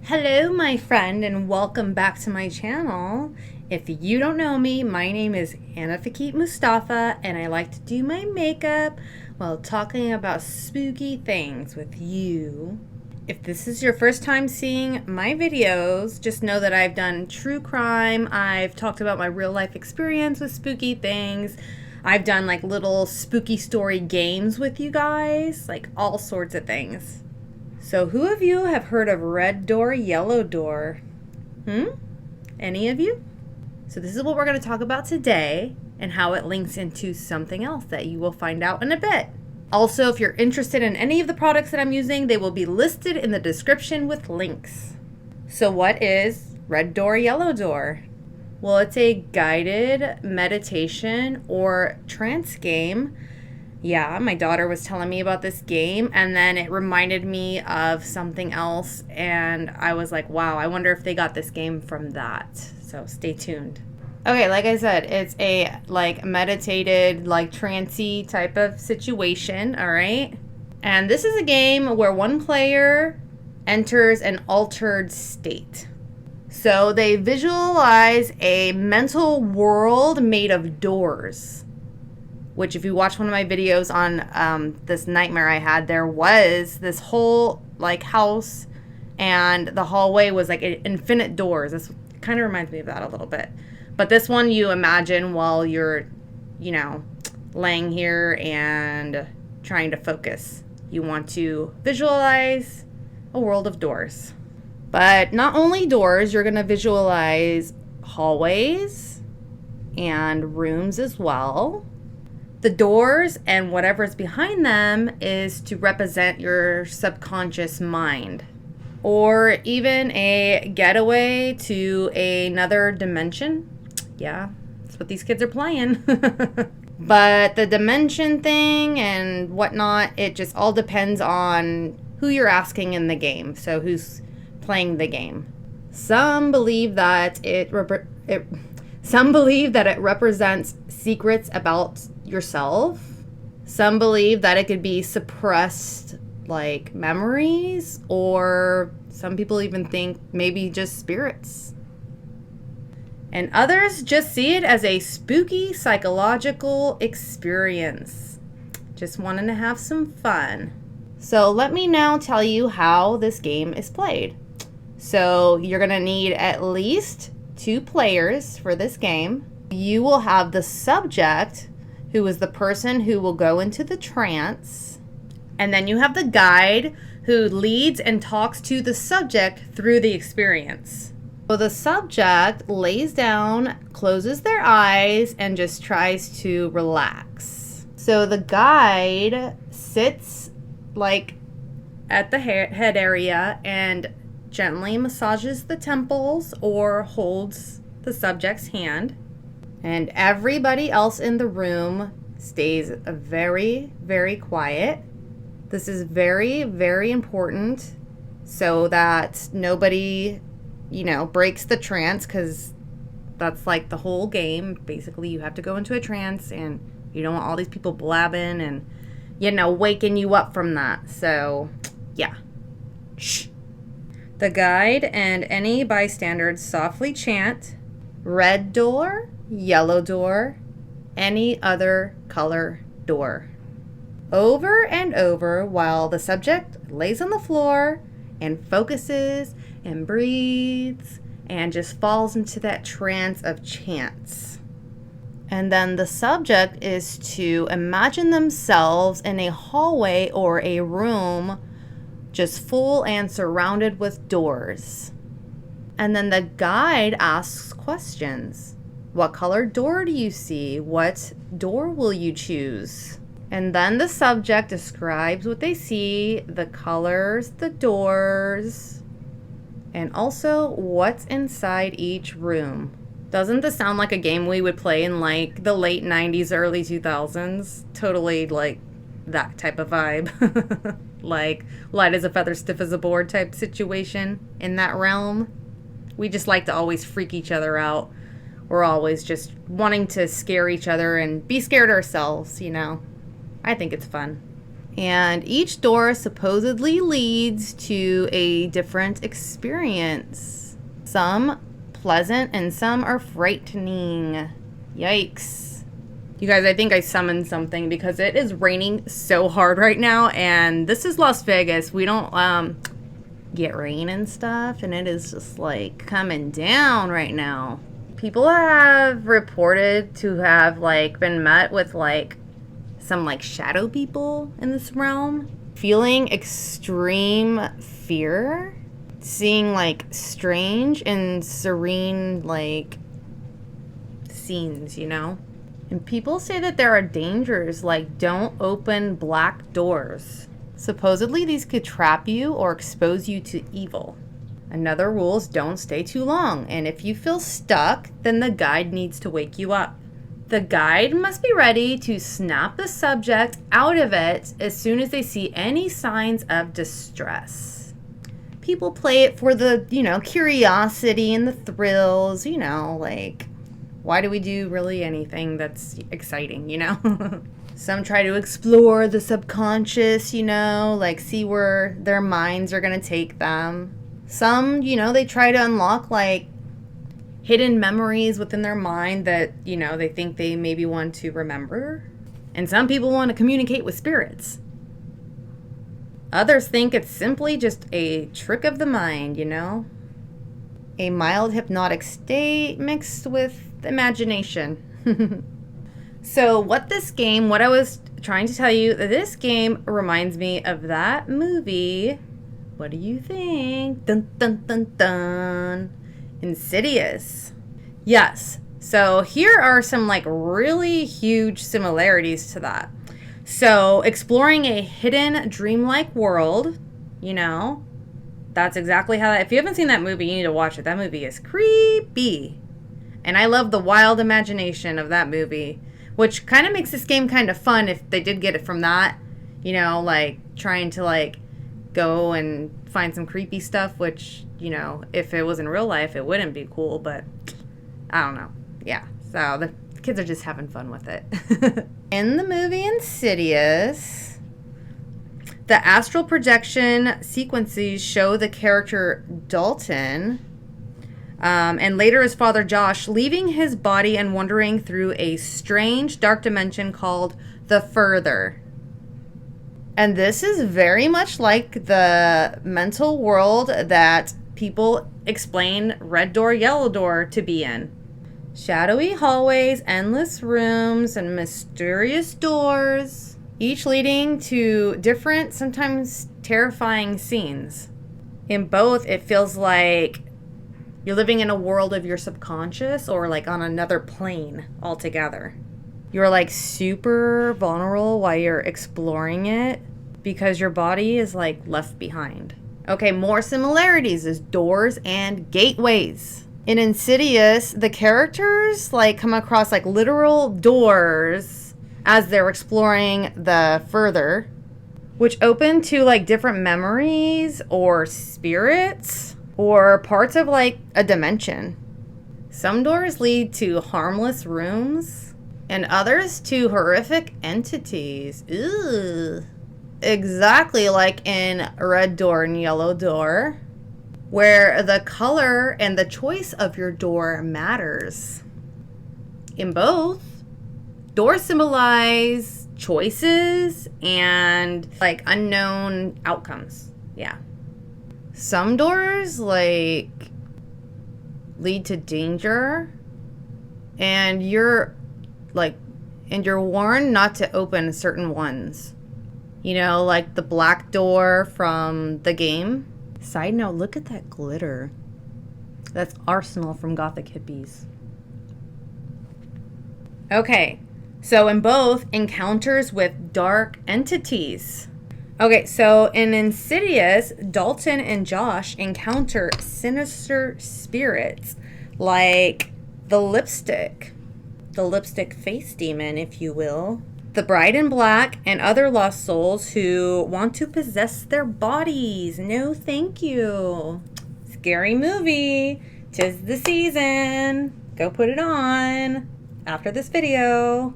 Hello, my friend, and welcome back to my channel. If you don't know me, my name is Fekete-Mustafa, and I like to do my makeup while talking about spooky things with you. If this is your first time seeing my videos, just know that I've done true crime. I've talked about my real life experience with spooky things. I've done like little spooky story games with you guys, like all sorts of things. So who of you have heard of red door, yellow door? Any of you? So this is what we're going to talk about today and how it links into something else that you will find out in a bit. Also, if you're interested in any of the products that I'm using, they will be listed in the description with links. So what is red door, yellow door? Well, it's a guided meditation or trance game. Yeah, my daughter was telling me about this game, and then it reminded me of something else, and I was like, wow, I wonder if they got this game from that. So stay tuned. Okay, like I said, it's a like meditated, like trancey type of situation, all right? And this is a game where one player enters an altered state. So they visualize a mental world made of doors. Which if you watch one of my videos on this nightmare I had, there was this whole like house and the hallway was like infinite doors. This kind of reminds me of that a little bit. But this one you imagine while you're, laying here and trying to focus. You want to visualize a world of doors. But not only doors, you're going to visualize hallways and rooms as well. The doors and whatever's behind them is to represent your subconscious mind, or even a getaway to another dimension. Yeah, that's what these kids are playing. But the dimension thing and whatnot, it just all depends on who you're asking in the game. So who's playing the game. Some believe that it represents secrets about yourself. Some believe that it could be suppressed like memories, or some people even think maybe just spirits. And others just see it as a spooky psychological experience. Just wanting to have some fun. So let me now tell you how this game is played. So you're going to need at least 2 players for this game. You will have the subject, who is the person who will go into the trance. And then you have the guide who leads and talks to the subject through the experience. So the subject lays down, closes their eyes, and just tries to relax. So the guide sits like at the head area and gently massages the temples or holds the subject's hand. And everybody else in the room stays very, very quiet. This is very, very important so that nobody, breaks the trance, because that's like the whole game. Basically, you have to go into a trance and you don't want all these people blabbing and, waking you up from that. So, yeah. Shh. The guide and any bystanders softly chant, red door, yellow door, any other color door, over and over while the subject lays on the floor and focuses and breathes and just falls into that trance of chants. And then the subject is to imagine themselves in a hallway or a room just full and surrounded with doors. And then the guide asks questions. What color door do you see? What door will you choose? And then the subject describes what they see, the colors, the doors, and also what's inside each room. Doesn't this sound like a game we would play in like the late 90s, early 2000s? Totally like that type of vibe. Like light as a feather, stiff as a board type situation in that realm. We just like to always freak each other out. We're always just wanting to scare each other and be scared ourselves, I think it's fun. And each door supposedly leads to a different experience. Some pleasant and some are frightening. Yikes. You guys, I think I summoned something because it is raining so hard right now, and this is Las Vegas. We don't get rain and stuff, and it is just like coming down right now. People have reported to have like been met with like some like shadow people in this realm, feeling extreme fear, seeing like strange and serene like scenes, you know? And people say that there are dangers like don't open black doors. Supposedly these could trap you or expose you to evil. Another rule is don't stay too long, and if you feel stuck, then the guide needs to wake you up. The guide must be ready to snap the subject out of it as soon as they see any signs of distress. People play it for the, curiosity and the thrills, like, why do we do really anything that's exciting, Some try to explore the subconscious, like see where their minds are going to take them. Some, they try to unlock, like, hidden memories within their mind that, they think they maybe want to remember. And some people want to communicate with spirits. Others think it's simply just a trick of the mind, A mild hypnotic state mixed with imagination. So what I was trying to tell you, this game reminds me of that movie. What do you think? Dun, dun, dun, dun. Insidious. Yes. So here are some like really huge similarities to that. So exploring a hidden dreamlike world, that's exactly how that, if you haven't seen that movie, you need to watch it. That movie is creepy. And I love the wild imagination of that movie, which kind of makes this game kind of fun if they did get it from that, like trying to like go and find some creepy stuff, which, if it was in real life, it wouldn't be cool, but I don't know. Yeah. So the kids are just having fun with it. In the movie Insidious, the astral projection sequences show the character Dalton, and later his father Josh, leaving his body and wandering through a strange dark dimension called the Further. And this is very much like the mental world that people explain red door, yellow door to be in. Shadowy hallways, endless rooms, and mysterious doors, each leading to different, sometimes terrifying scenes. In both, it feels like you're living in a world of your subconscious or like on another plane altogether. You're like super vulnerable while you're exploring it because your body is like left behind. Okay, more similarities is doors and gateways. In Insidious, the characters like come across like literal doors as they're exploring the Further, which open to like different memories or spirits or parts of like a dimension. Some doors lead to harmless rooms and others to horrific entities. Ugh. Exactly like in Red Door and Yellow Door, where the color and the choice of your door matters. In both, doors symbolize choices and like unknown outcomes. Yeah. Some doors like lead to danger, and you're warned not to open certain ones. Like the black door from the game. Side note, look at that glitter. That's Arsenal from Gothic Hippies. Okay, so in both, encounters with dark entities. Okay, so in Insidious, Dalton and Josh encounter sinister spirits like the lipstick face demon, if you will. The Bride in Black and other lost souls who want to possess their bodies. No, thank you. Scary movie. 'Tis the season. Go put it on after this video.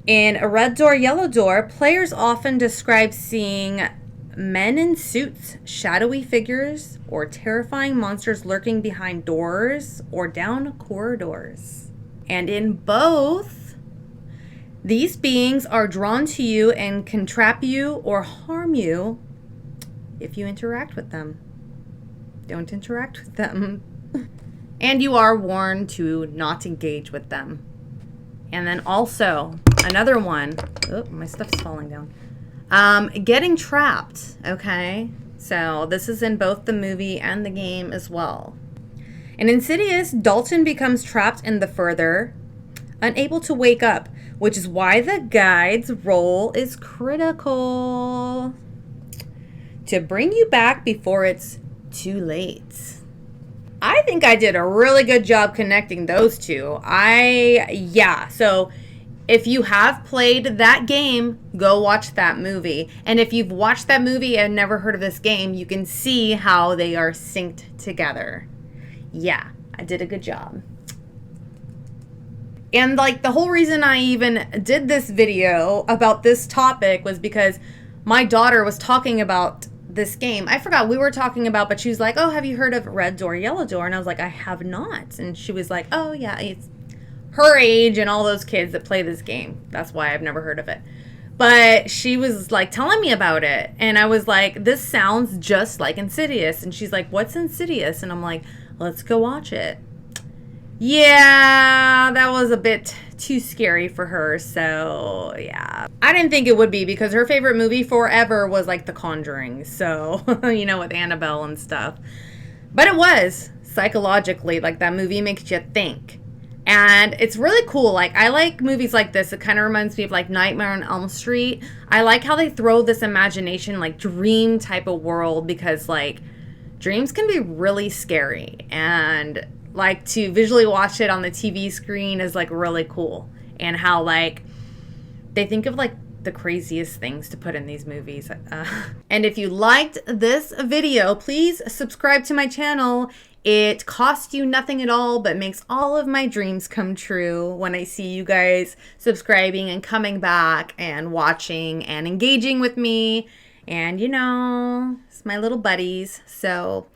In A Red Door, Yellow Door, players often describe seeing men in suits, shadowy figures, or terrifying monsters lurking behind doors or down corridors. And in both, these beings are drawn to you and can trap you or harm you if you interact with them. Don't interact with them. And you are warned to not engage with them. And then also, another one. Oh, my stuff's falling down. Getting trapped, okay? So this is in both the movie and the game as well. In Insidious, Dalton becomes trapped in the further, unable to wake up, which is why the guide's role is critical. To bring you back before it's too late. I think I did a really good job connecting those two. So if you have played that game, go watch that movie. And if you've watched that movie and never heard of this game, you can see how they are synced together. Yeah, I did a good job. And like the whole reason I even did this video about this topic was because my daughter was talking about this game. I forgot we were talking about, but she was like, oh, have you heard of Red Door, Yellow Door? And I was like, I have not. And she was like, oh yeah, it's her age and all those kids that play this game. That's why I've never heard of it. But she was like telling me about it. And I was like, this sounds just like Insidious. And she's like, what's Insidious? And I'm like, let's go watch it. Yeah, that was a bit too scary for her. So yeah, I didn't think it would be because her favorite movie forever was like The Conjuring. So, you know, with Annabelle and stuff. But it was psychologically, like that movie makes you think. And it's really cool. Like, I like movies like this. It kind of reminds me of like Nightmare on Elm Street. I like how they throw this imagination, like dream type of world, because like dreams can be really scary. And like to visually watch it on the TV screen is like really cool. And how like they think of like the craziest things to put in these movies. And if you liked this video, please subscribe to my channel. It costs you nothing at all, but makes all of my dreams come true when I see you guys subscribing and coming back and watching and engaging with me. And you know, it's my little buddies. So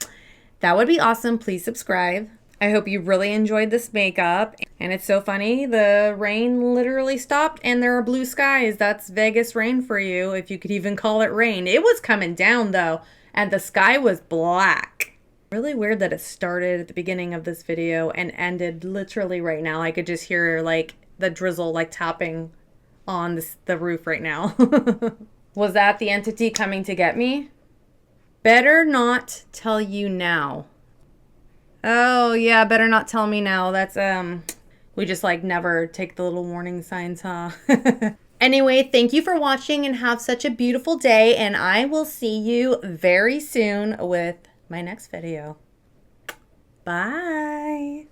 that would be awesome. Please subscribe. I hope you really enjoyed this makeup. And it's so funny, the rain literally stopped and there are blue skies. That's Vegas rain for you, if you could even call it rain. It was coming down though, and the sky was black. Really weird that it started at the beginning of this video and ended literally right now. I could just hear like the drizzle like tapping on the roof right now. Was that the entity coming to get me? Better not tell you now. Oh, yeah, better not tell me now. That's, we just, like, never take the little warning signs, huh? Anyway, thank you for watching and have such a beautiful day, and I will see you very soon with my next video. Bye!